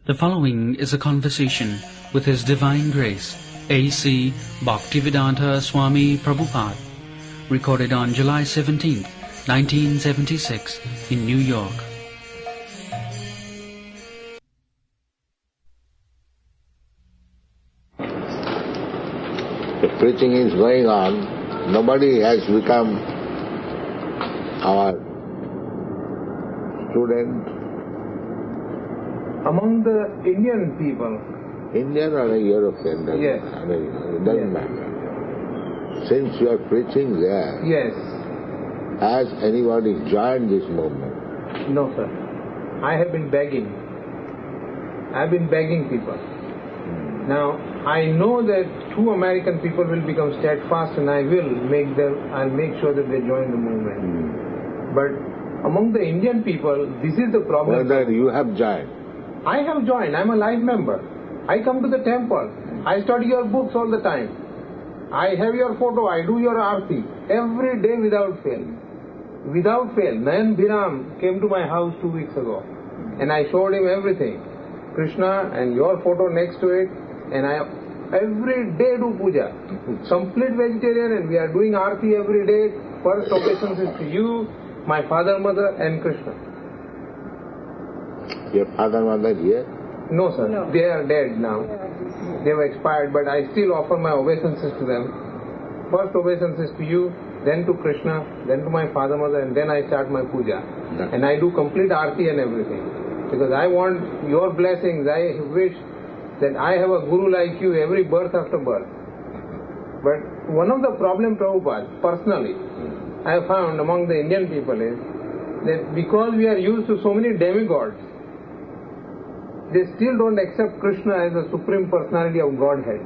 The following is a conversation with His Divine Grace, A.C. Bhaktivedanta Swami Prabhupada, recorded on July 17, 1976, in New York. The preaching is going on. Nobody has become our student. Among the Indian people. Indian or a European, yes. American, it doesn't matter. Since you are preaching there, yes. Has anybody joined this movement? No, sir. I have been begging. I've been begging people. Now, I know that two American people will become steadfast and I'll make sure that they join the movement. But among the Indian people, this is the problem. Whether you have joined? I have joined. I'm a live member. I come to the temple. I study your books all the time. I have your photo. I do your aarti every day without fail. Without fail. Nayan Bhiram came to my house 2 weeks ago and I showed him everything. Krishna and your photo next to it, and I every day do puja. Complete vegetarian, and we are doing aarti every day. First obeisance is to you, my father, mother and Krishna. Your father, mother here? No, sir. No. They are dead now. They have expired, but I still offer my obeisances to them. First obeisances to you, then to Krishna, then to my father, mother, and then I start my puja. Yeah. And I do complete aarti and everything. Because I want your blessings. I wish that I have a guru like you every birth after birth. But one of the problems, Prabhupada, personally, I have found among the Indian people is that because we are used to so many demigods, they still don't accept Krishna as the supreme personality of Godhead.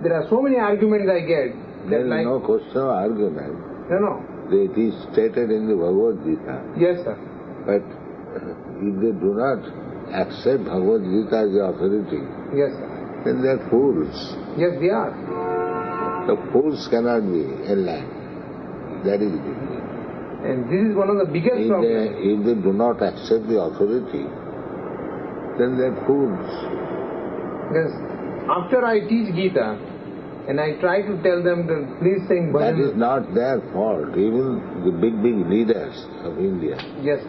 There are so many arguments I get. There is no question of argument. No. It is stated in the Bhagavad Gita. Yes, sir. But if they do not accept Bhagavad Gita as the authority, yes, sir, then they are fools. Yes, they are. The fools cannot be enlightened. That is it. And this is one of the biggest problems. If they do not accept the authority, then they are fools. Yes. After I teach Gita, and I try to tell them to please sing bhajan. That is not their fault. Even the big leaders of India. Yes.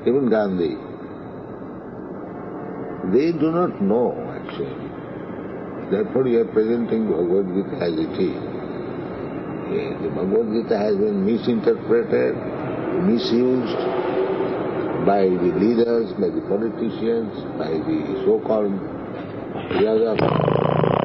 Even Gandhi. They do not know actually. Therefore you are presenting Bhagavad Gita as it is. The Bhagavad Gita has been misinterpreted, misused by the leaders, by the politicians, by the so-called philosophers.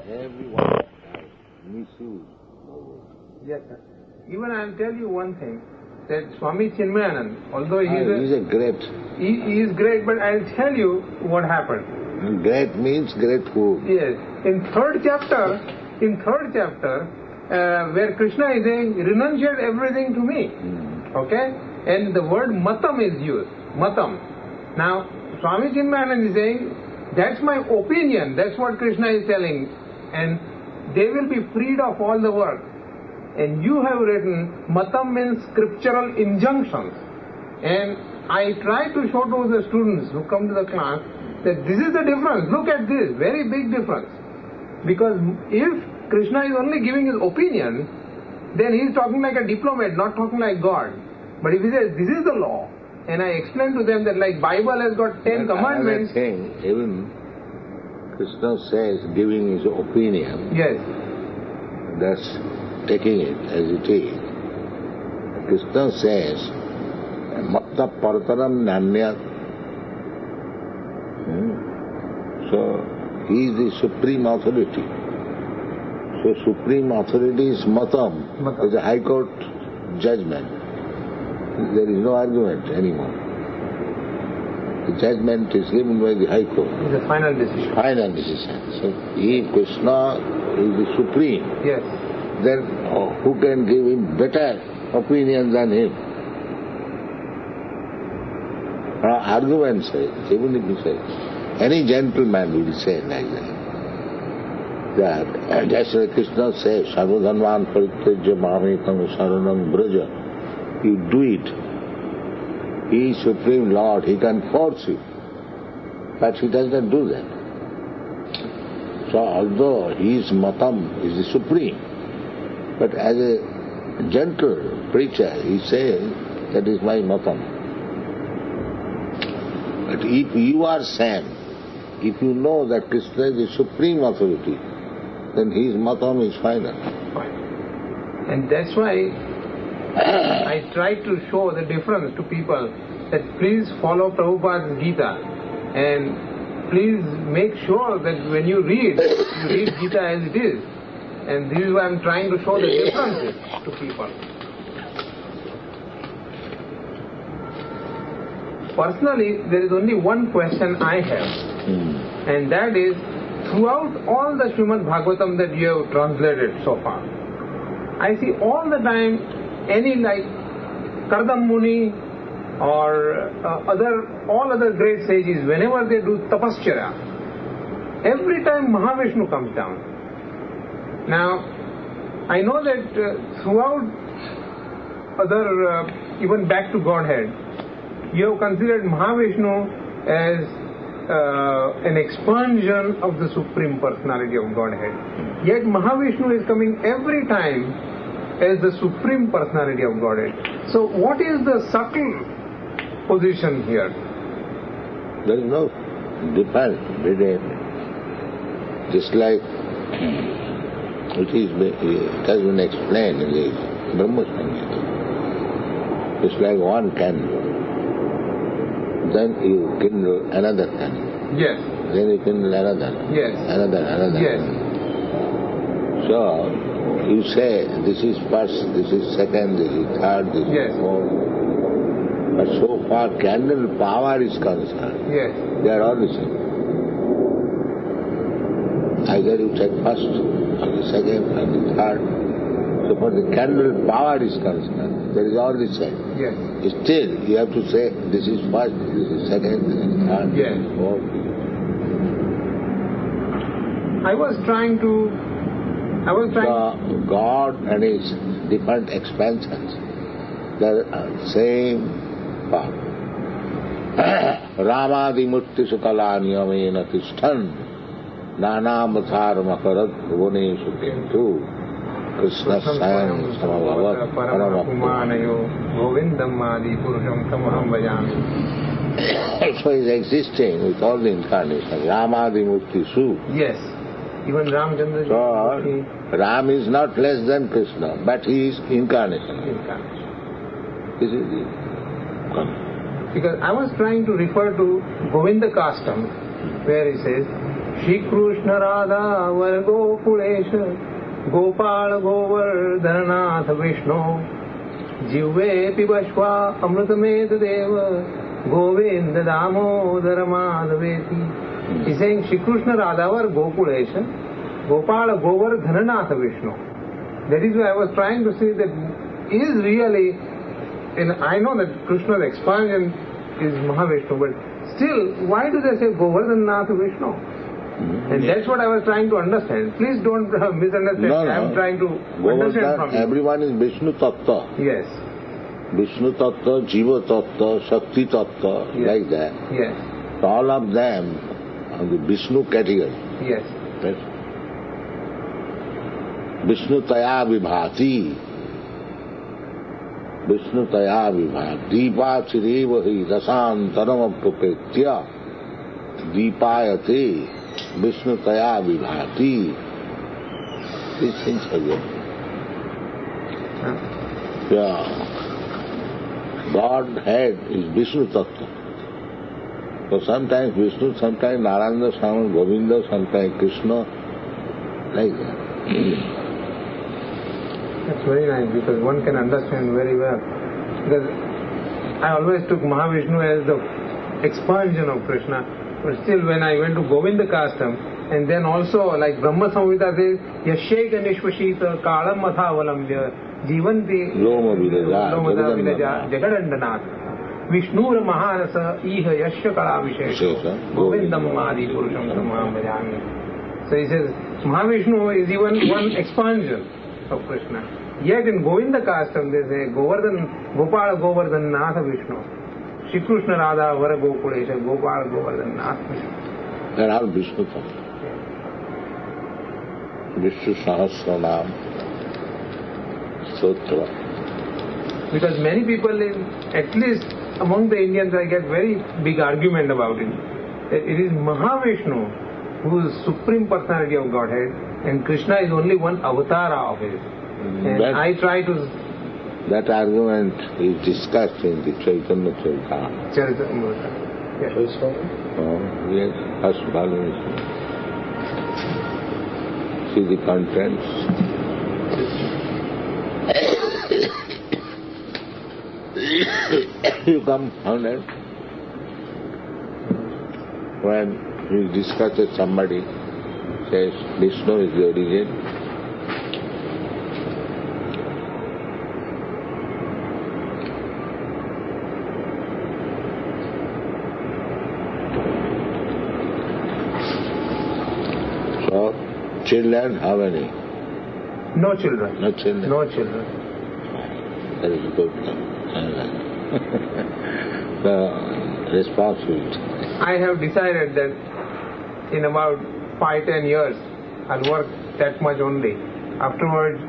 Everyone has misused Bhagavad Gita. Yes, sir. Even I will tell you one thing, that Swami Chinmayananda, although he is a great. He is great, but I will tell you what happened. Great means grateful. Yes. In third chapter, where Krishna is saying, renunciate everything to me. Okay? And the word matam is used. Matam. Now, Swami Chinmayananda is saying, that's my opinion. That's what Krishna is telling. And they will be freed of all the work. And you have written, matam means scriptural injunctions. And I try to show to the students who come to the class that this is the difference. Look at this, very big difference. Because if Krishna is only giving his opinion, then he is talking like a diplomat, not talking like God. But if he says, this is the law, and I explain to them that like Bible has got 10 commandments. Thing, even Krishna says, giving his opinion. Yes. That's taking it as it is. Krishna says, matta partaram nanyat. So, he is the supreme authority. So, supreme authority is matam. It's a high court judgment. There is no argument anymore. The judgment is given by the high court. It's a final decision. Final decision. So, if Krishna is the supreme, yes, then who can give him better opinion than him? Argument says, even if he says, any gentleman will say like that. That just like Krishna says, Sarvadhanvan paritejya mamekam saranam braja. You do it. He is Supreme Lord, He can force you. But he does not do that. So although his matam is the supreme, but as a gentle preacher he says, that is my matam. But if you are Sam, if you know that Krishna is the supreme authority, then his matam is final. And that's why I try to show the difference to people, that please follow Prabhupada's Gita and please make sure that when you read Gita as it is. And this is why I'm trying to show the differences to people. Personally, there is only one question I have, and that is, throughout all the Srimad Bhagavatam that you have translated so far, I see all the time any like Kardam Muni or all other great sages, whenever they do tapascharya, every time Mahavishnu comes down. Now, I know that throughout other, even back to Godhead, you have considered Mahavishnu as an expansion of the Supreme Personality of Godhead. Yet Mahavishnu is coming every time as the Supreme Personality of Godhead. So what is the subtle position here? There is no difference. Just like it has been explained in the Brahma Samhita. It's like one candle. Then you kindle another candle. Yes. Then you kindle another. Yes. Another. Yes. So you say this is first, this is second, this is third, this is fourth. But so far candle power is concerned. Yes. They are all the same. Either you take first, or the second, or the third. So for the candle power is concerned, there is all the same. Yes. Still, you have to say, this is first, this is second, this is third, this is fourth. I was trying to... God and His different expansions, they are same power. Ramadi Murti Sukala Niyamena Tishtan Nana Mathar Makarat Bhuvane Sukentu Krishna Sam Samabhavat Paramakumanayo Govindam Adi Purusham Tamaham Vajami. So he is existing with all the incarnations. Ramadi Murti Su. Yes. Even Ramchandra. So Ram is not less than Krishna, but he is incarnation. This is the concept. Because I was trying to refer to Govinda Kastam, where he says, Shri Krishna Radha Vargo Kulesha Gopal Govardhananath Vishnu Jivve Pibashva Amrutamed Deva Govinda Damodara Madhaveti. He's saying Shri Krishna Radha var Gokulesha Gopal Govardhananath Vishnu. That is why I was trying to say that is really, and I know that Krishna's expansion is Mahavishnu, but still, why do they say Govardhananath Vishnu? And that's what I was trying to understand. Please don't misunderstand. No. I am trying to understand from you. Everyone is Vishnu Tattva. Yes. Vishnu Tattva, Jiva Tattva, Shakti Tattva, Yes. like that. Yes. So all of them are the Vishnu category. Yes. Right? Vishnu Taya Vibhati. Vishnu Taya Vibhati. Deepa Chirevahi Rasantaram Apropetya. Deepayate. Vishnu Taya Vibhati. These things are there. Yeah. Godhead is Vishnu Tattva. So sometimes Vishnu, sometimes Narayana, sometimes Govinda, sometimes Krishna, like that. That's very nice, because one can understand very well. Because I always took Mahavishnu as the expansion of Krishna, but still when I went to Govinda Kastam, and then also like Brahma Samhita says, Yasheka Nishvashita Kalam Mathavalambya Jivanti Loma Vilaja Jagadandanath Vishnura Maharasa Iha Yashya Kala Vishesha Govindam Adi Purusham Samaham Bhajami. So he says, Mahavishnu is even one expansion of Krishna. Yet in Govinda Kastam they say Gopal Govardhan Natha Vishnu. Shri Krishna Radha Vara Gokulesha Gopal Govardhan Nath. They are all Vishnu forms. Vishnu Sahasranam Stotra. Because many people, at least among the Indians, I get very big argument about it. That it is Mahavishnu who is Supreme Personality of Godhead and Krishna is only one avatara of it. And I try to... That argument is discussed in the Chaitanya Charitamrita. Charitamrita. Yes. Yes, first volume. See the contents. You come on it. When he discusses somebody, says Vishnu is the origin. So, children, how many? No children. No children? No children. That is good. The responsibility. I have decided that in about 5-10 years I'll work that much only. Afterwards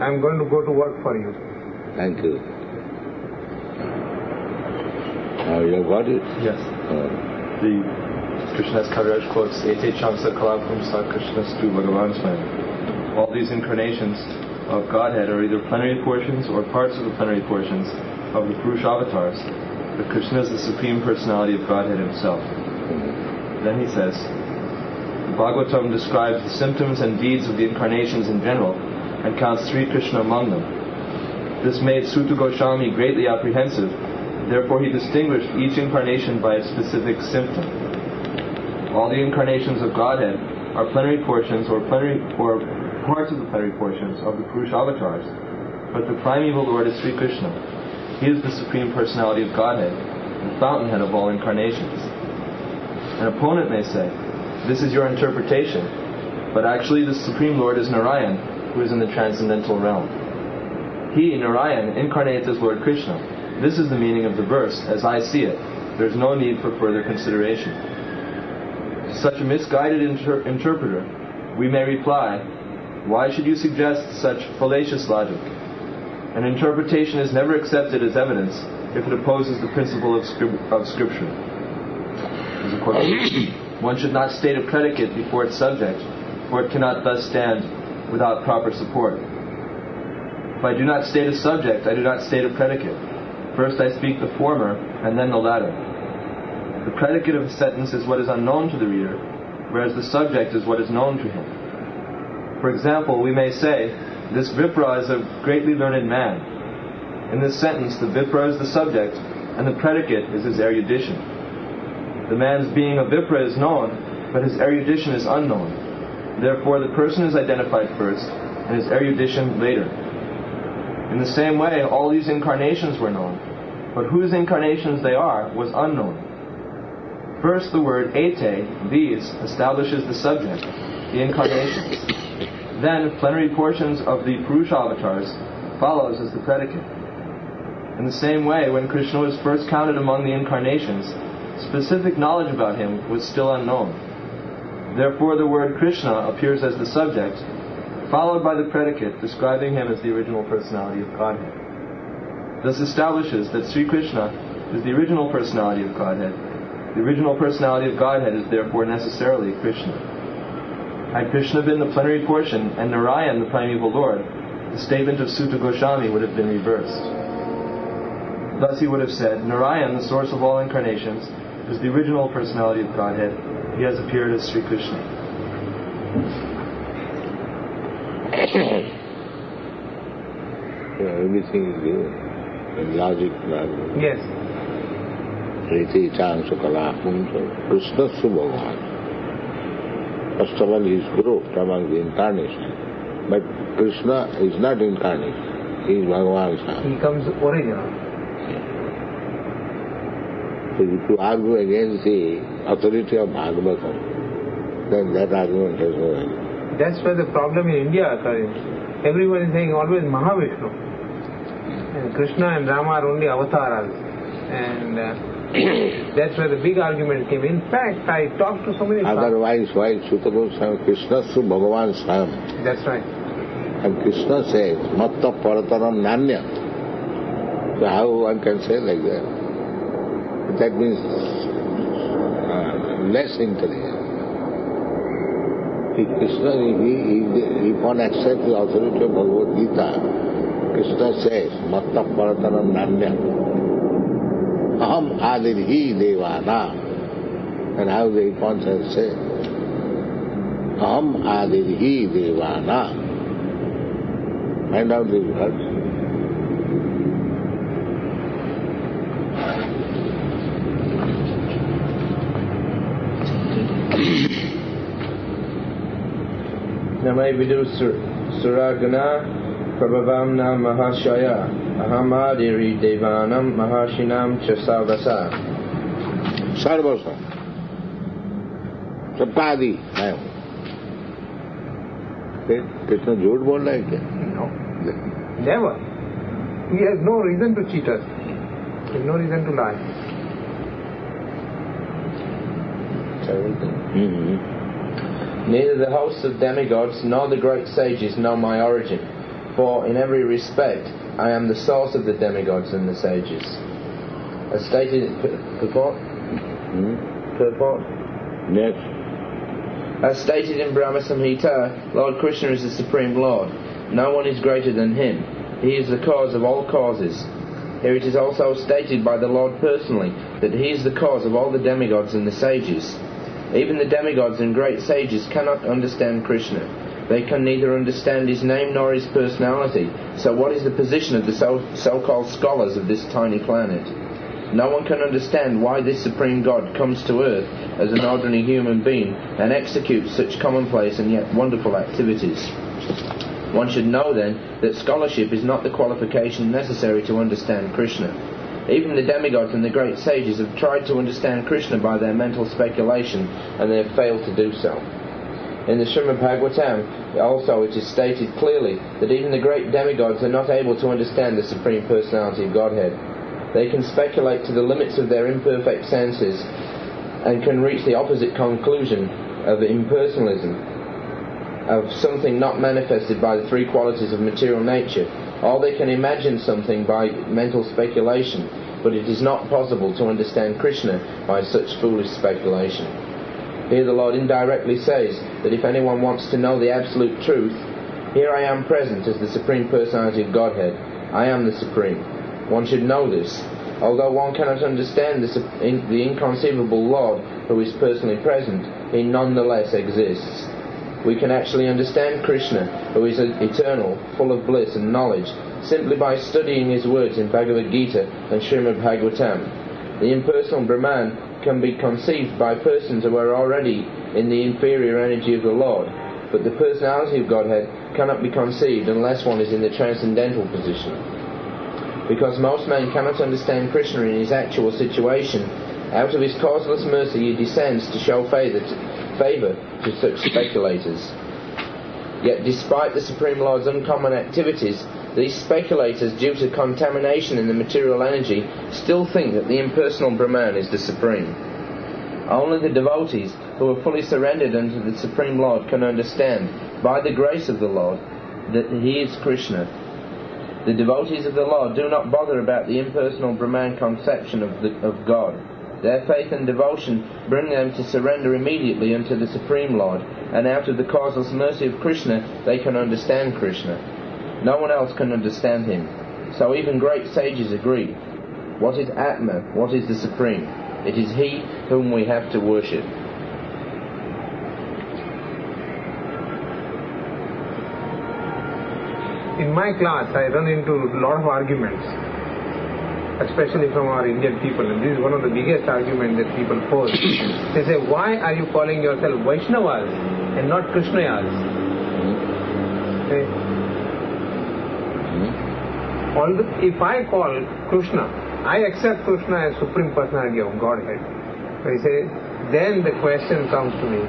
I'm going to go to work for you. Thank you. You have got it? Yes. The Krishna's Kaviraj quotes Ete Chamsa Kalapum Sa Krishna Stu Bhagavan Swami. All these incarnations of Godhead are either plenary portions or parts of the plenary portions of the Purusha avatars. But Krishna is the Supreme Personality of Godhead Himself. Then he says, the Bhagavatam describes the symptoms and deeds of the incarnations in general and counts Sri Krishna among them. This made Suta Goswami greatly apprehensive, therefore he distinguished each incarnation by a specific symptom. All the incarnations of Godhead are plenary portions or parts of the plenary portions of the Purusha avatars, but the primeval Lord is Sri Krishna. He is the Supreme Personality of Godhead, the fountainhead of all incarnations. An opponent may say, this is your interpretation, but actually the Supreme Lord is Narayan, who is in the transcendental realm. He, Narayan, incarnates as Lord Krishna. This is the meaning of the verse, as I see it. There is no need for further consideration. To such a misguided interpreter, we may reply, why should you suggest such fallacious logic? An interpretation is never accepted as evidence if it opposes the principle of Scripture. As a quotation, one should not state a predicate before its subject, for it cannot thus stand without proper support. If I do not state a subject, I do not state a predicate. First I speak the former, and then the latter. The predicate of a sentence is what is unknown to the reader, whereas the subject is what is known to him. For example, we may say, this Vipra is a greatly learned man. In this sentence, the Vipra is the subject, and the predicate is his erudition. The man's being a Vipra is known, but his erudition is unknown. Therefore, the person is identified first, and his erudition later. In the same way, all these incarnations were known, but whose incarnations they are was unknown. First, the word ete, these, establishes the subject, the incarnations. Then, plenary portions of the Purusha avatars follows as the predicate. In the same way, when Krishna was first counted among the incarnations, specific knowledge about him was still unknown. Therefore, the word Krishna appears as the subject, followed by the predicate describing him as the original personality of Godhead. This establishes that Sri Krishna is the original personality of Godhead. The original personality of Godhead is therefore necessarily Krishna. Had Krishna been the plenary portion and Narayan the primeval Lord, the statement of Suta Goswami would have been reversed. Thus he would have said, Narayan, the source of all incarnations, is the original personality of Godhead. He has appeared as Sri Krishna. Everything is given in logic. Yes. Riti Chansa Kalapumsa Krishna Subhavan. First of all, he is grouped among the incarnations. But Krishna is not incarnate. He is Bhagavan's son. He comes original. So if you argue against the authority of Bhagavatam, then that argument has no value. That's where the problem in India occurs. Everyone is saying always Mahavishnu. And Krishna and Rama are only avatars. And That's where the big argument came. In fact, I talked to so many... Otherwise, why Srila Prabhupada Krishna through Bhagavan Swam? That's right. And Krishna says, Matta Parataram Nanya. So how one can say like that? That means less intelligent. Krishna, if one accepts the authority of Bhagavad Gita, Krishna says, Matta Parataram Nanya. Aham adirhi devana. And how the Ipans say, Aham adirhi devana. Find out these words. Name vidu suragana prabhavamna mahashaya ahamadiri devanam mahashinam chasavasa. Sarvasa. Sapadi. Krishna झूठ बोल रहा है क्या? No. Never. He has no reason to cheat us. He has no reason to lie. Neither the hosts of demigods nor the great sages know my origin, for in every respect I am the source of the demigods and the sages. As stated in purport? Yes. As stated in Brahma Samhita, Lord Krishna is the Supreme Lord. No one is greater than him. He is the cause of all causes. Here it is also stated by the Lord personally that he is the cause of all the demigods and the sages. Even the demigods and great sages cannot understand Krishna. They can neither understand his name nor his personality. So what is the position of the so-called scholars of this tiny planet? No one can understand why this Supreme God comes to earth as an ordinary human being and executes such commonplace and yet wonderful activities. One should know then that scholarship is not the qualification necessary to understand Krishna. Even the demigods and the great sages have tried to understand Krishna by their mental speculation, and they have failed to do so. In the Srimad Bhagavatam also it is stated clearly that even the great demigods are not able to understand the Supreme Personality of Godhead. They can speculate to the limits of their imperfect senses and can reach the opposite conclusion of impersonalism, of something not manifested by the three qualities of material nature. Or they can imagine something by mental speculation, but it is not possible to understand Krishna by such foolish speculation. Here the Lord indirectly says that if anyone wants to know the absolute truth, here I am present as the Supreme Personality of Godhead. I am the Supreme. One should know this. Although one cannot understand the inconceivable Lord who is personally present, he nonetheless exists. We can actually understand Krishna, who is eternal, full of bliss and knowledge, simply by studying his words in Bhagavad Gita and Srimad Bhagavatam. The impersonal Brahman can be conceived by persons who are already in the inferior energy of the Lord, but the personality of Godhead cannot be conceived unless one is in the transcendental position. Because most men cannot understand Krishna in his actual situation, out of his causeless mercy he descends to show favour to such speculators. Yet despite the Supreme Lord's uncommon activities, these speculators, due to contamination in the material energy, still think that the impersonal Brahman is the Supreme. Only the devotees who are fully surrendered unto the Supreme Lord can understand, by the grace of the Lord, that he is Krishna. The devotees of the Lord do not bother about the impersonal Brahman conception of God. Their faith and devotion bring them to surrender immediately unto the Supreme Lord, and out of the causeless mercy of Krishna they can understand Krishna. No one else can understand him. So even great sages agree. What is Atma? What is the Supreme? It is he whom we have to worship. In my class, I run into a lot of arguments, especially from our Indian people, and this is one of the biggest arguments that people pose. They say, why are you calling yourself Vaishnavas and not Krishnayas? Okay. If I call Krishna, I accept Krishna as Supreme Personality of Godhead. They say, then the question comes to me,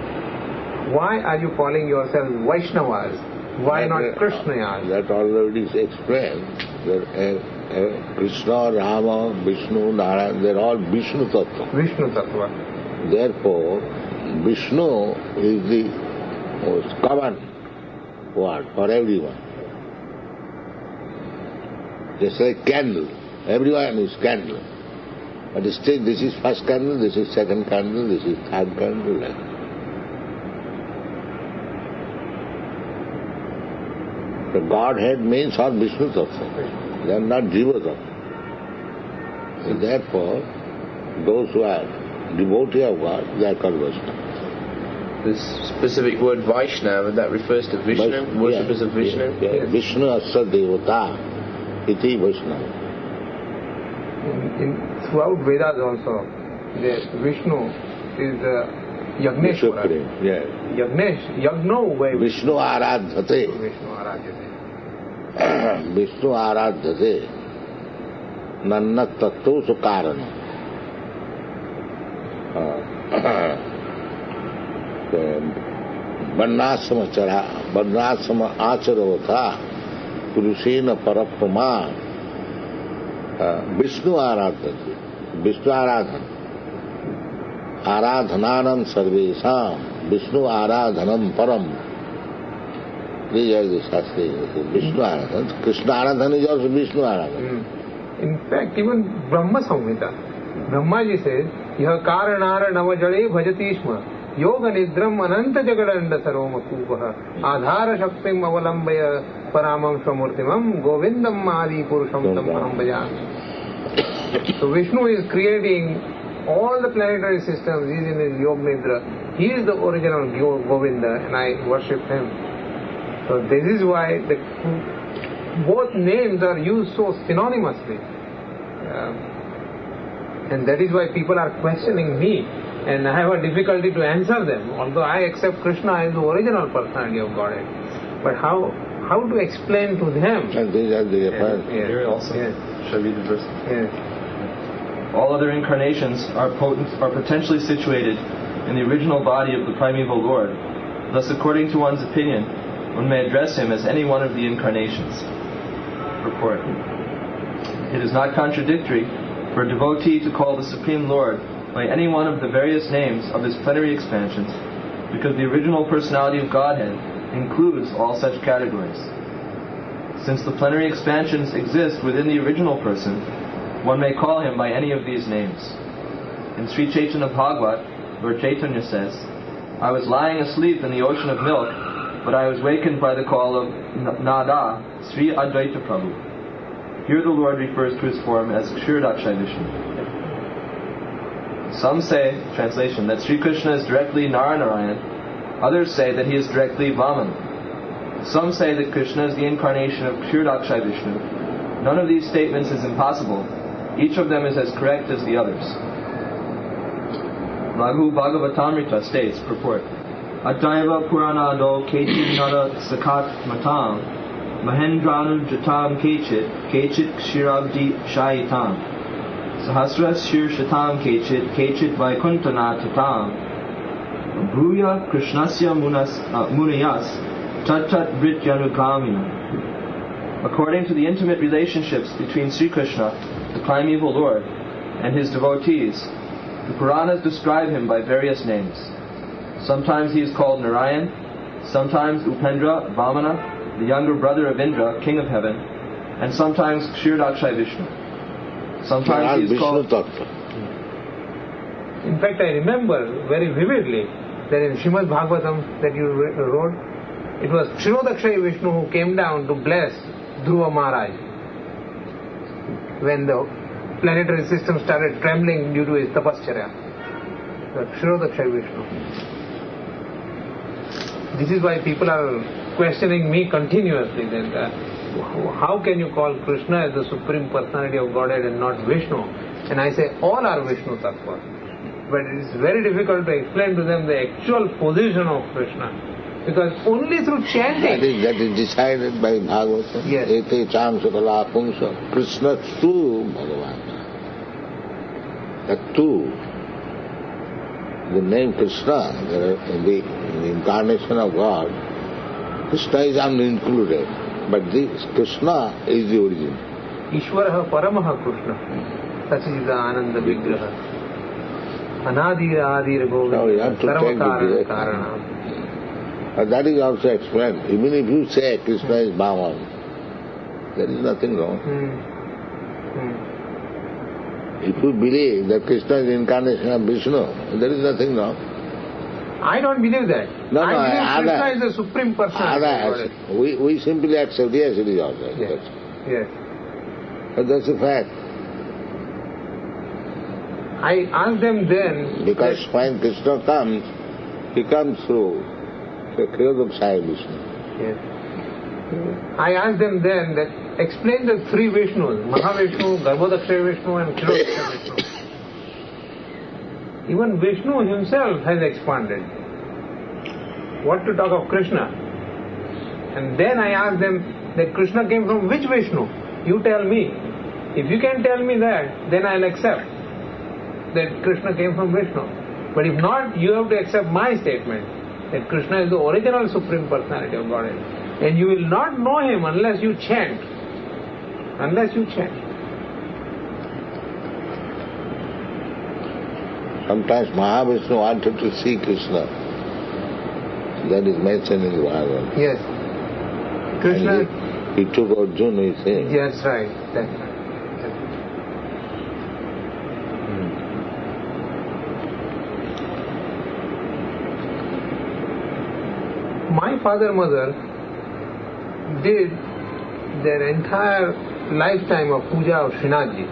why are you calling yourself Vaishnavas? Why not Krishnayas? That already is explained. That Krishna, Rama, Vishnu, Narayana, they are all Vishnu Tattva. Vishnu Tattva. Therefore, Vishnu is the most common word for everyone. Just like candle. Everyone is candle. But still, this is first candle, this is second candle, this is third candle. Like that. The Godhead means all Vishnu Tattva. They are not Jiva Tattva. And therefore, those who are devotee of God, they are called Vaishnava. This specific word Vaishnava, that refers to Vishnu, worshippers of Vishnu? Yes. Vishnu Asya Devata iti Vaishnava. Throughout Vedas also, Vishnu is Yagneshwara. Yes. Yagno vai Vishnu Aradhate. Vishnu Aradhate. Nanna Tattva Sukarana. Varnasama Acharavata Purushena Parapama Vishnu Aradhate. Vishnu Aradhana. Aradhananam Sarvesam Vishnu Aradhanam Param. These are the Shastri. Vishnu Aradhana. Krishna Aradhana is also Vishnu Aradhana. In fact, even Brahma Samhita, Brahmaji says, Yaha karanara navajale bhajati shma yoga nidram ananta jagadanda sarvama kupaha adhara shaktim avalambaya paramam swamurtimam govindam adi purusham tam aham bhajami. So Vishnu is creating all the planetary systems. He is in his Yoga Nidra. He is the original Govinda and I worship him. So this is why both names are used so synonymously. And that is why people are questioning me and I have a difficulty to answer them. Although I accept Krishna as the original personality of Godhead. But how to explain to them? And these are the affairs. Here also. Yes. Shall I read the verse? Yes. All other incarnations are potentially situated in the original body of the primeval Lord. Thus, according to one's opinion, one may address him as any one of the incarnations. Purport. It is not contradictory for a devotee to call the Supreme Lord by any one of the various names of his plenary expansions, because the original personality of Godhead includes all such categories. Since the plenary expansions exist within the original person, one may call him by any of these names. In Sri Chaitanya Bhagavat, Lord Chaitanya says, I was lying asleep in the ocean of milk, but I was wakened by the call of Nada, Sri Advaita Prabhu. Here the Lord refers to his form as Kshirodakshay Vishnu. Some say, translation, that Sri Krishna is directly Narayana. Others say that he is directly Vamana. Some say that Krishna is the incarnation of Kshirodakshay Vishnu. None of these statements is impossible. Each of them is as correct as the others. Raghu Bhagavatamrita states, purport, Ataiva Puranado Kechit Nara Sakat Matam Mahendranu Jatam Kechit Kshirabdi Shayitam Sahasras Shir Shatam Kechit Vaikuntana Tatam Bhuya Krishnasya Munayas Tat Vrityanugamina. According to the intimate relationships between Sri Krishna, the primeval Lord, and his devotees, the Puranas describe him by various names. Sometimes he is called Narayan, sometimes Upendra, Vamana, the younger brother of Indra, king of heaven, and sometimes Kshirodakshay Vishnu. Sometimes he is called... In fact, I remember very vividly that in Srimad Bhagavatam that you wrote, it was Kshirodakshay Vishnu who came down to bless Dhruva Maharaj when the planetary system started trembling due to his tapascharya. The Kshirodakshay Vishnu. This is why people are questioning me continuously that how can you call Krishna as the supreme personality of Godhead and not Vishnu? And I say all are Vishnu Tattva. But it is very difficult to explain to them the actual position of Krishna. Because only through chanting... That is decided by Bhagavatam. Yes. Ete cham sukala pungsa. Krishna tu Bhagavan. The tu. The name Krishna, in the incarnation of God, Krishna is unincluded. But this Krishna is the origin. Ishwaraha Paramaha Krishna. Sachida Ananda Vigraha. Anadira Adira Now you have to take it Govinda. direct. That is also explained. Even if you say Krishna is Bhavan, there is nothing wrong. If you believe that Krishna is incarnation of Vishnu, there is nothing wrong. I don't believe that. No, I believe other, Krishna is the supreme personality. We simply accept, yes, it is also. Yes. Yes. But that's a fact. I asked them then... Because when Krishna comes, he comes through the Kriyodam Sai Vishnu. Yes. I asked them then that explain the three Vishnus, Mahavishnu, Garbhodakshaya Vishnu and Kshirodakshaya Vishnu. Even Vishnu himself has expanded. What to talk of Krishna? And then I asked them that Krishna came from which Vishnu? You tell me. If you can tell me that, then I'll accept that Krishna came from Vishnu. But if not, you have to accept my statement that Krishna is the original Supreme Personality of Godhead. And you will not know him unless you chant. Unless you chant. Sometimes Mahavishnu wanted to see Krishna. That is mentioned in the Bhagavad. Yes. Krishna... He took Arjuna, he said. Yes, right. That's right. My father and mother did their entire lifetime of puja of Srinathji.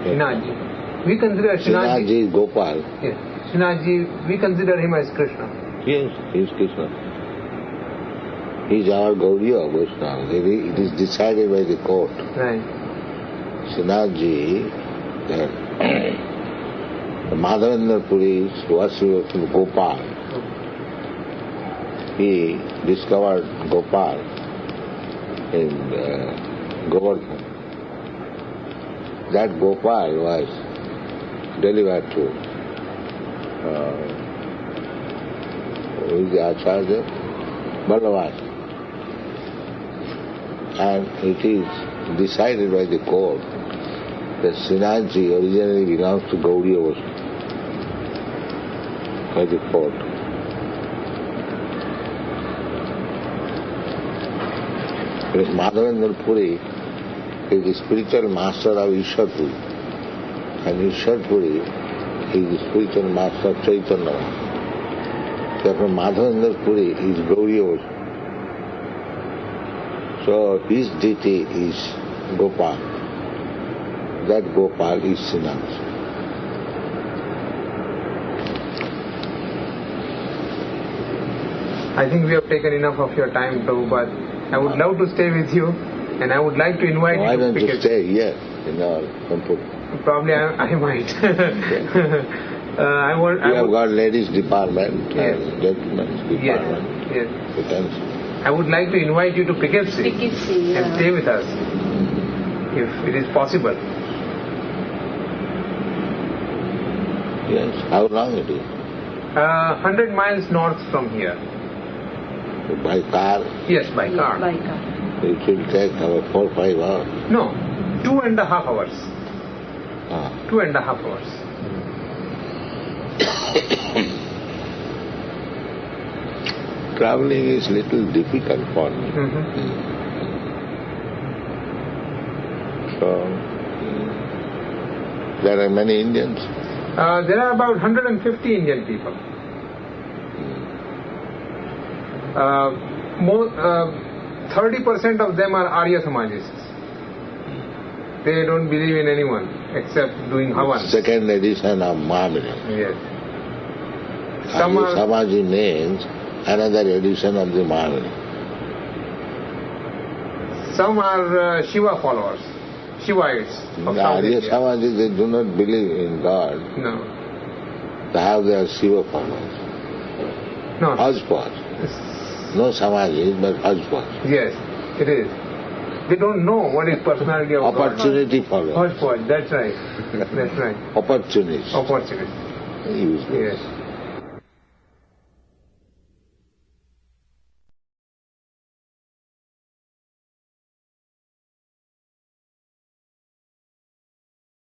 Srinathji. We consider Srinathji is Gopal. Yes. Srinathji, we consider him as Krishna. Yes, he is Krishna. He is our Gaudiya Vaishnava. It is decided by the court. Right. Srinathji, the Madhavendra Puri's worship of Gopal. He discovered Gopal in Govardhan. That Gopal was delivered to who is the Acharya? Ballavas. And it is decided by the court that Srinathji originally belongs to Gaudiya Vaishnava by the court. Because Madhavendra Puri is the spiritual master of Ishwarpuri, and Ishwarpuri is the spiritual master of Chaitanya. Therefore Madhavendra Puri is Gaudiya Vaishnava. So his deity is Gopal. That Gopal is Srinathji. I think we have taken enough of your time, Prabhupada. I would love to stay with you, and I would like to invite Why you to don't pick you stay here in our temple? Probably I might. We have got ladies department and gentlemen's department. Yes. Yes. I would like to invite you to Poughkeepsie and stay with us, if it is possible. Yes. How long it is? 100 miles north from here. By car? Yes, by car. By car. It will take about 4 or 5 hours. No, 2.5 hours. 2.5 hours. Traveling is little difficult for me. So, there are many Indians? There are about 150 Indian people. 30% of them are Arya Samajists. They don't believe in anyone except doing Havan. Second edition of Mahamini. Yes. Arya Samaji means another edition of the Mahamini. Some are Shiva followers, Shivaites. Of the South Arya India. Samaji, they do not believe in God. No. They have their Shiva followers. No. Hodgepodge. No Samajis, but hodgepodge. Yes, it is. They don't know what is personality of Opportunity followers. Hodgepodge, that's right. That's right. Opportunists. Opportunity. Useless. Yes.